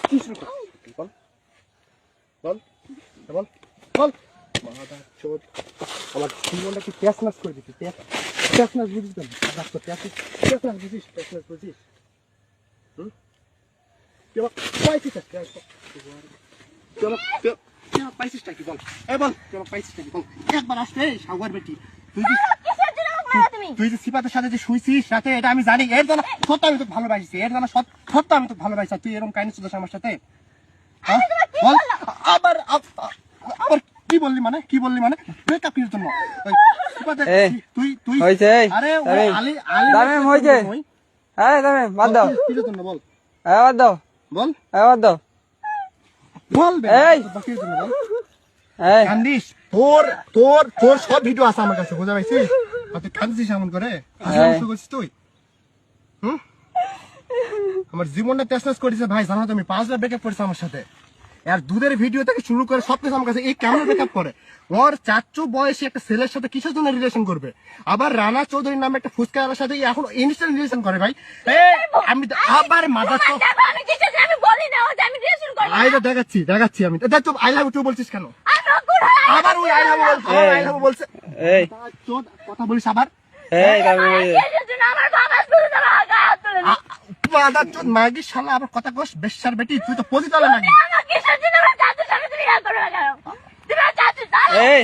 কি শুরু করছিস বল বল বল বল মাথা চোদ আমার জীবনটা কি তেজ নাশ করে দিচ্ছিস তেজ নাশ বুঝিস তো ডাক্তার তেজ নাশ বুঝিস হুম তুই আমার পাইছিস তুই আমার পাইছিসটা কি বল বল তুই আমার পাইছিসটা কি বল একবার আসবে সাগর বেটি তুই যে সিপাতের সাথে যে শুইছিস সাথে এটা আমি জানি এর জন্য সত্য আমি তোকে ভালোবাসি এর জন্য সত্য আমি তোকে ভালোবাসি তুই এরকম কাহিনী শুধু আমার সাথে বল আবার আবার কি বললি মানে ব্রেকআপ কিসের জন্য তুই আরে আলী দামেম হইছে হ্যাঁ দামেম বাদ দাও কিসের জন্য বল হ্যাঁ বাদ দাও বল বাদ দাও বল এই কিসের জন্য বল এই কান্দিস তোর সব ভিডিও আছে আমার কাছে বুঝা পাইছিস তুই কান্দিস এমন করে করছিস তুই হুম আমার জীবনটা টেস্ট করেছে ভাই জানো তুমি 5 বার ব্রেকআপ করেছে আমার সাথে আর দুধের ভিডিও থেকে শুরু করে সবকিছু আমার কাছে এই কেমন ব্রেকআপ করে ওর চাচু বয়সী একটা ছেলের সাথে কিসের জন্য রিলেশন করবে আবার রানা চৌধুরীর নামে একটা ফুচকার সাথে এখন ইনস্ট্যান্ট রিলেশন করে ভাই আমি আবার মাথা আইটা দেখাচ্ছি আমি তো আই লাভ ইউ বলছিস কেন আবার ওই আই লাভ বলছে এই কথা বলিস আবার এই দামেম মাগি শালা আবার কথা কস বেশ্যার বেটি তুই তো পতিতালে নাকি এই